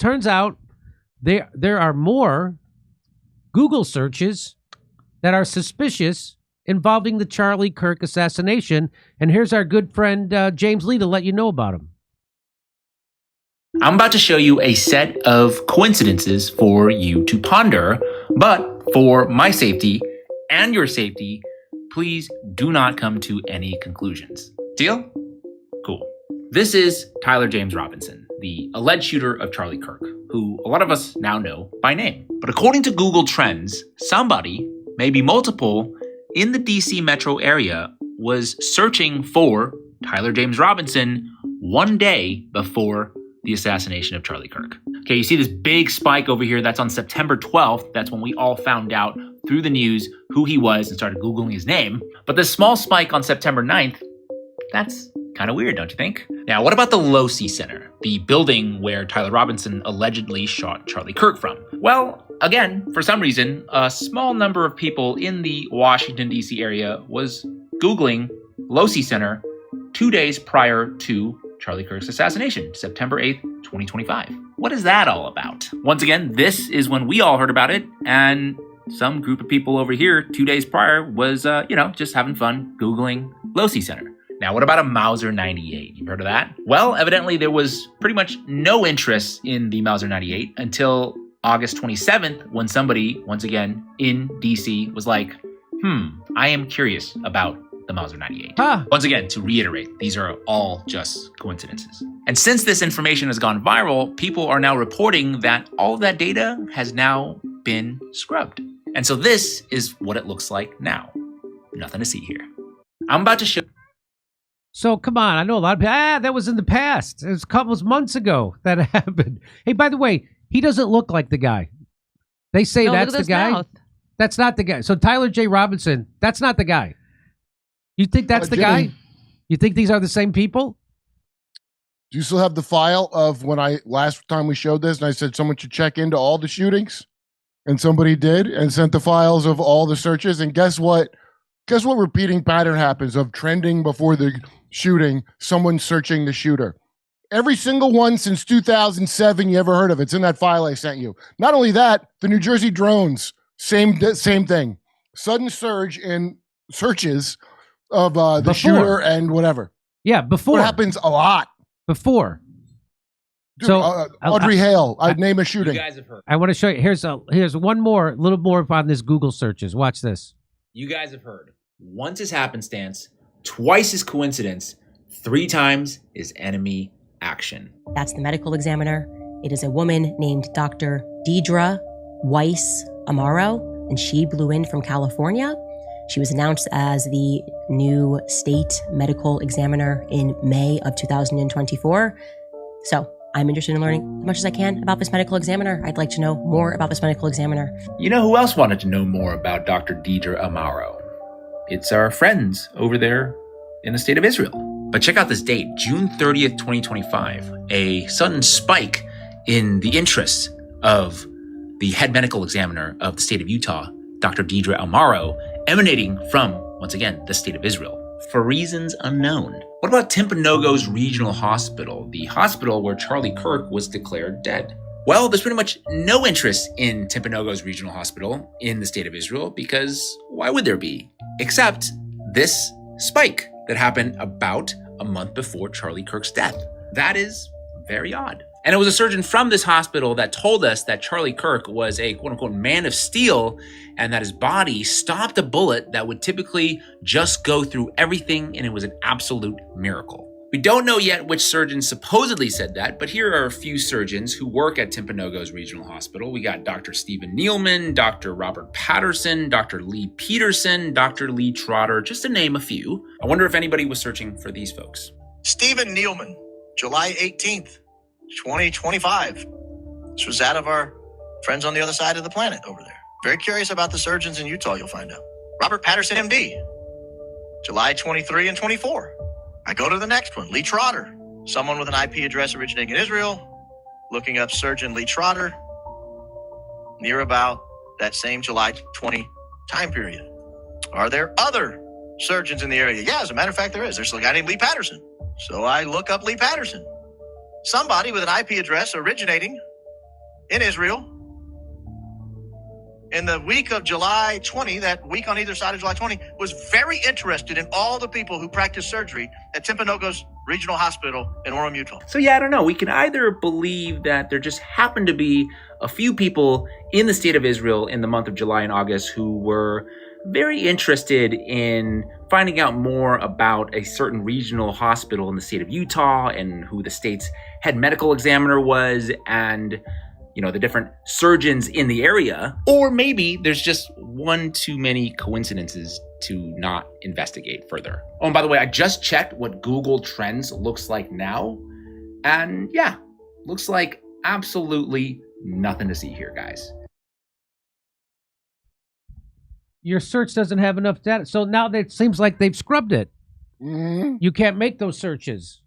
turns out there are more Google searches that are suspicious involving the Charlie Kirk assassination. And here's our good friend James Lee to let you know about him. I'm about to show you a set of coincidences for you to ponder, but for my safety and your safety, please do not come to any conclusions. Deal? Cool. This is Tyler James Robinson, the alleged shooter of Charlie Kirk, who a lot of us now know by name. But according to Google Trends, somebody, maybe multiple, in the DC metro area was searching for Tyler James Robinson one day before the assassination of Charlie Kirk. Okay, you see this big spike over here. That's on September 12th. That's when we all found out through the news who he was and started Googling his name. But this small spike on September 9th, that's kind of weird, don't you think? Now, what about the Losi Center, the building where Tyler Robinson allegedly shot Charlie Kirk from? Well, again, for some reason, a small number of people in the Washington, D.C. area was Googling Losi Center 2 days prior to Charlie Kirk's assassination, September 8th, 2025. What is that all about? Once again, this is when we all heard about it, and some group of people over here 2 days prior was, just having fun Googling Losi Center. Now, what about a Mauser 98? You've heard of that? Well, evidently there was pretty much no interest in the Mauser 98 until August 27th, when somebody, once again, in DC was like, I am curious about the Mauser 98. Once again, to reiterate, these are all just coincidences. And since this information has gone viral, people are now reporting that all of that data has now been scrubbed. And so this is what it looks like now. Nothing to see here. I'm about to show. So come on, I know a lot of people, that was in the past. It was a couple of months ago that happened. Hey, by the way, he doesn't look like the guy. They say that's the guy. Mouth. That's not the guy. So Tyler J. Robinson, that's not the guy. You think that's the guy? You think these are the same people? Do you still have the file of when last time we showed this and I said someone should check into all the shootings? And somebody did and sent the files of all the searches. And guess what? Guess what repeating pattern happens of trending before the shooting, someone searching the shooter. Every single one since 2007 you ever heard of. It's in that file I sent you. Not only that, the New Jersey drones, same thing. Sudden surge in searches of the shooter and whatever. Yeah, before. What happens a lot. Before. Dude, so Audrey Hale, I'd name a shooting. You guys have heard. I want to show you. Here's one more, little more on this Google searches. Watch this. You guys have heard. Once is happenstance, twice is coincidence, 3 times is enemy action. That's the medical examiner. It is a woman named Dr. Dore Weiss Amaro, and she blew in from California. She was announced as the new state medical examiner in May of 2024. So I'm interested in learning as much as I can about this medical examiner. I'd like to know more about this medical examiner. You know who else wanted to know more about Dr. Dore Amaro? It's our friends over there in the state of Israel. But check out this date, June 30th, 2025. A sudden spike in the interest of the head medical examiner of the state of Utah, Dr. Dore Amaro, emanating from, once again, the state of Israel, for reasons unknown. What about Timpanogos Regional Hospital, the hospital where Charlie Kirk was declared dead? Well, there's pretty much no interest in Timpanogos Regional Hospital in the state of Israel because why would there be? Except this spike that happened about a month before Charlie Kirk's death. That is very odd. And it was a surgeon from this hospital that told us that Charlie Kirk was a quote-unquote man of steel and that his body stopped a bullet that would typically just go through everything, and it was an absolute miracle. We don't know yet which surgeon supposedly said that, but here are a few surgeons who work at Timpanogos Regional Hospital. We got Dr. Stephen Nealman, Dr. Robert Patterson, Dr. Lee Peterson, Dr. Lee Trotter, just to name a few. I wonder if anybody was searching for these folks. Stephen Nealman, July 18th, 2025. This was out of our friends on the other side of the planet over there. Very curious about the surgeons in Utah, you'll find out. Robert Patterson, MD, July 23 and 24. I go to the next one, Lee Trotter, someone with an IP address originating in Israel, looking up surgeon Lee Trotter, near about that same July 20 time period. Are there other surgeons in the area? Yeah, as a matter of fact, there is. There's a guy named Lee Patterson. So I look up Lee Patterson, somebody with an IP address originating in Israel in the week of July 20, that week on either side of July 20, was very interested in all the people who practice surgery at Timpanogos Regional Hospital in Orem, Utah. So yeah, I don't know. We can either believe that there just happened to be a few people in the state of Israel in the month of July and August who were very interested in finding out more about a certain regional hospital in the state of Utah and who the state's head medical examiner was, and the different surgeons in the area. Or maybe there's just one too many coincidences to not investigate further. Oh, and by the way, I just checked what Google Trends looks like now. And yeah, looks like absolutely nothing to see here, guys. Your search doesn't have enough data. So now it seems like they've scrubbed it. Mm-hmm. You can't make those searches.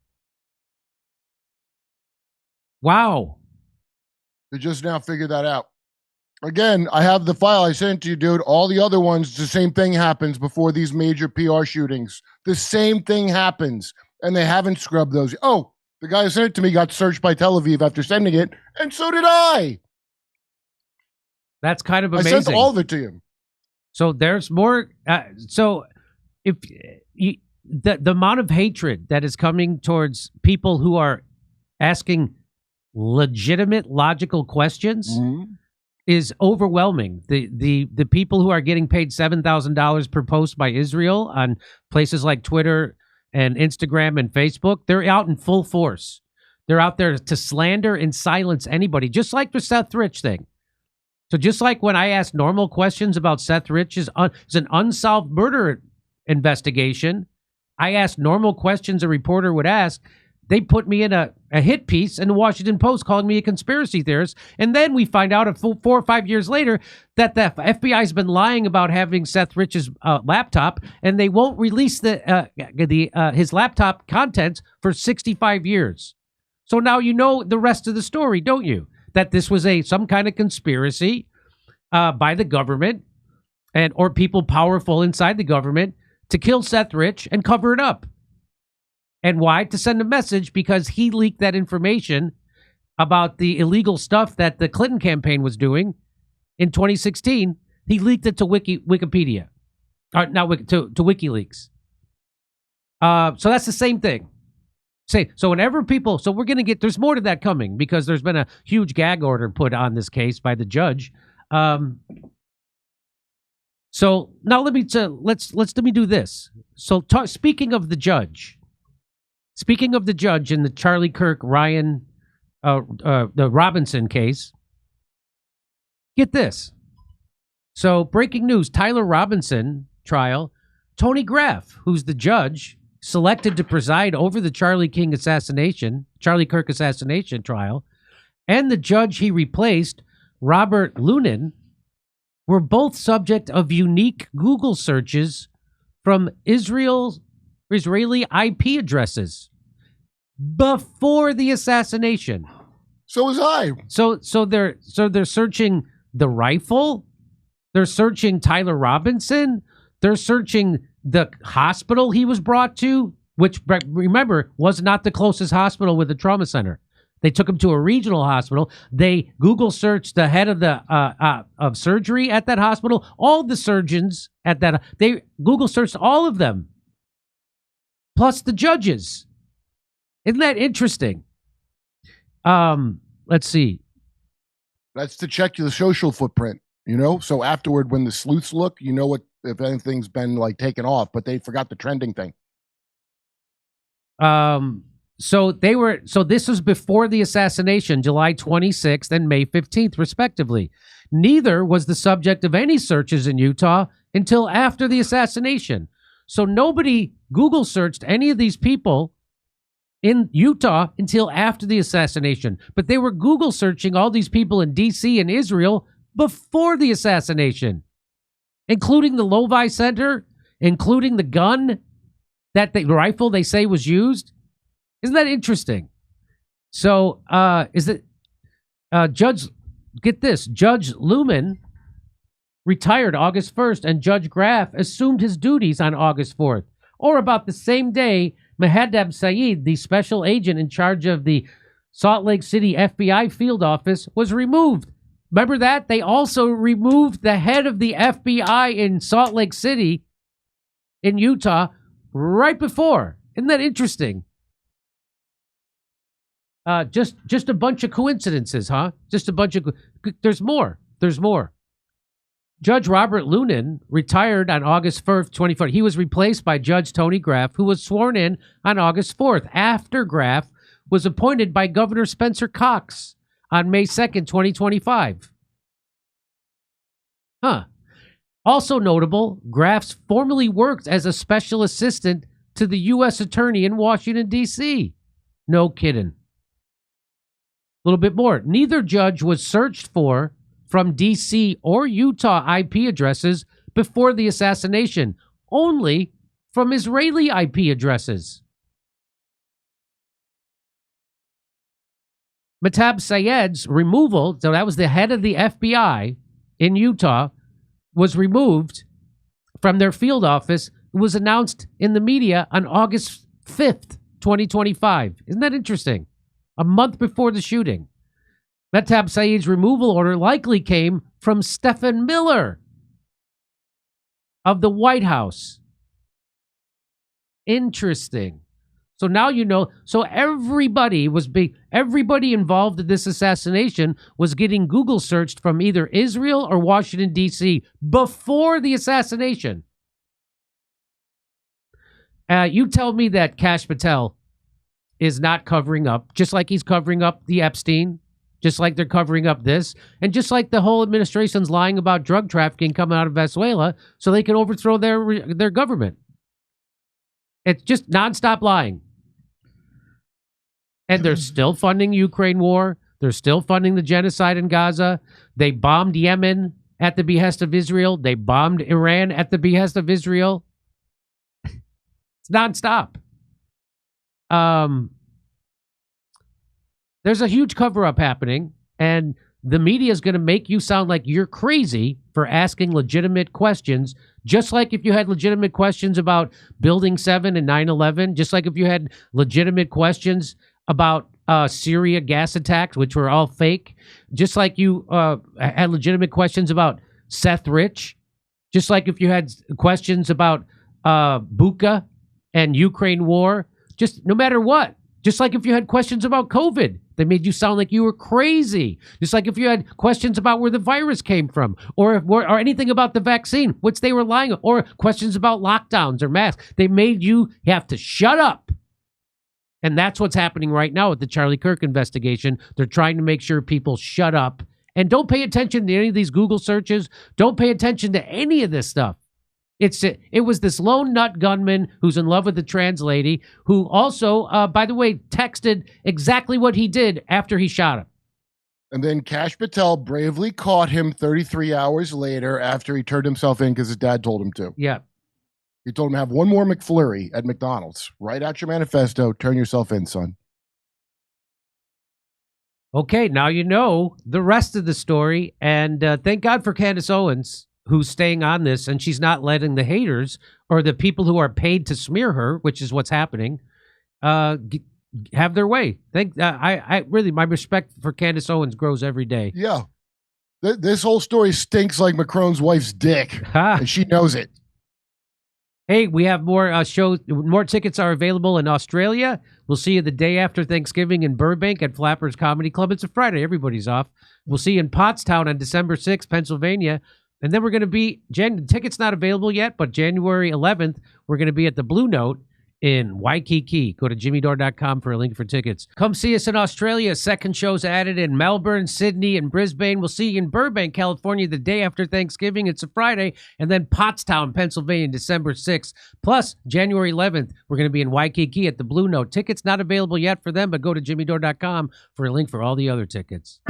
Wow. They just now figured that out. Again, I have the file I sent to you, dude. All the other ones, the same thing happens before these major PR shootings. The same thing happens, and they haven't scrubbed those. Oh, the guy who sent it to me got searched by Tel Aviv after sending it, and so did I. That's kind of amazing. I sent all of it to you. So there's more. So if the amount of hatred that is coming towards people who are asking legitimate, logical questions is overwhelming. The people who are getting paid $7,000 per post by Israel on places like Twitter and Instagram and Facebook, they're out in full force. They're out there to slander and silence anybody, just like the Seth Rich thing. So just like when I asked normal questions about Seth Rich's it's an unsolved murder investigation, I asked normal questions a reporter would ask. They put me in a hit piece in the Washington Post calling me a conspiracy theorist. And then we find out 4 or 5 years later that the FBI has been lying about having Seth Rich's laptop, and they won't release his laptop contents for 65 years. So now you know the rest of the story, don't you? That this was some kind of conspiracy by the government or people powerful inside the government to kill Seth Rich and cover it up. And why? To send a message, because he leaked that information about the illegal stuff that the Clinton campaign was doing in 2016. He leaked it to Wikipedia, to WikiLeaks. So that's the same thing. So whenever people, so we're going to get, there's more to that coming because there's been a huge gag order put on this case by the judge. So now let me do this. So speaking of the judge in the Charlie Kirk, the Robinson case, get this. So breaking news, Tyler Robinson trial, Tony Graff, who's the judge selected to preside over the Charlie Kirk assassination trial, and the judge he replaced, Robert Lunin, were both subject of unique Google searches from Israeli IP addresses before the assassination. So was I. So they're searching the rifle. They're searching Tyler Robinson. They're searching the hospital he was brought to, which, remember, was not the closest hospital with a trauma center. They took him to a regional hospital. They Google searched the head of the of surgery at that hospital. All the surgeons at that, they Google searched all of them, plus the judges. Isn't that interesting? Let's see. That's to check the social footprint, So afterward, when the sleuths look, what if anything's been taken off, but they forgot the trending thing. So this was before the assassination, July 26th and May 15th, respectively. Neither was the subject of any searches in Utah until after the assassination. So nobody Google searched any of these people in Utah until after the assassination. But they were Google searching all these people in D.C. and Israel before the assassination, including the Lovi Center, including the gun, the rifle they say was used. Isn't that interesting? So, Judge Lumen retired August 1st, and Judge Graff assumed his duties on August 4th, or about the same day Mahadab Saeed, the special agent in charge of the Salt Lake City FBI field office was removed. Remember that? They also removed the head of the FBI in Salt Lake City in Utah right before. Isn't that interesting? Just a bunch of coincidences, huh? Just a bunch of... There's more. There's more. Judge Robert Lunan retired on August 1st, 2040. He was replaced by Judge Tony Graff, who was sworn in on August 4th, after Graff was appointed by Governor Spencer Cox on May 2nd, 2025. Huh. Also notable, Graff formerly worked as a special assistant to the U.S. Attorney in Washington, D.C. No kidding. A little bit more. Neither judge was searched for from D.C. or Utah IP addresses before the assassination, only from Israeli IP addresses. Mahtab Sayed's removal, so that was the head of the FBI in Utah, was removed from their field office. It was announced in the media on August 5th, 2025. Isn't that interesting? A month before the shooting. Mahtab Sayed's removal order likely came from Stephen Miller of the White House. Interesting. So now you know. So everybody involved in this assassination was getting Google searched from either Israel or Washington, D.C. before the assassination. You tell me that Kash Patel is not covering up, just like he's covering up the Epstein, just like they're covering up this, and just like the whole administration's lying about drug trafficking coming out of Venezuela so they can overthrow their government. It's just nonstop lying. And they're still funding Ukraine war. They're still funding the genocide in Gaza. They bombed Yemen at the behest of Israel. They bombed Iran at the behest of Israel. It's nonstop. There's a huge cover-up happening, and the media is going to make you sound like you're crazy for asking legitimate questions, just like if you had legitimate questions about Building 7 and 9/11, just like if you had legitimate questions about Syria gas attacks, which were all fake, just like you had legitimate questions about Seth Rich, just like if you had questions about Buka and Ukraine war, just no matter what. Just like if you had questions about COVID, they made you sound like you were crazy. Just like if you had questions about where the virus came from, or anything about the vaccine, which they were lying, or questions about lockdowns or masks, they made you have to shut up. And that's what's happening right now with the Charlie Kirk investigation. They're trying to make sure people shut up and don't pay attention to any of these Google searches. Don't pay attention to any of this stuff. It was this lone nut gunman who's in love with the trans lady who also, by the way, texted exactly what he did after he shot him. And then Kash Patel bravely caught him 33 hours later after he turned himself in because his dad told him to. Yeah. He told him to have one more McFlurry at McDonald's. Write out your manifesto. Turn yourself in, son. Okay, now you know the rest of the story. And thank God for Candace Owens, who's staying on this, and she's not letting the haters or the people who are paid to smear her, which is what's happening, have their way. I really, my respect for Candace Owens grows every day. Yeah. This whole story stinks like Macron's wife's dick, and she knows it. Hey, we have more shows. More tickets are available in Australia. We'll see you the day after Thanksgiving in Burbank at Flappers Comedy Club. It's a Friday. Everybody's off. We'll see you in Pottstown on December 6th, Pennsylvania. And then we're going to be, tickets not available yet, but January 11th, we're going to be at the Blue Note in Waikiki. Go to jimmydore.com for a link for tickets. Come see us in Australia. Second show's added in Melbourne, Sydney, and Brisbane. We'll see you in Burbank, California, the day after Thanksgiving. It's a Friday. And then Pottstown, Pennsylvania, December 6th. Plus, January 11th, we're going to be in Waikiki at the Blue Note. Tickets not available yet for them, but go to jimmydore.com for a link for all the other tickets.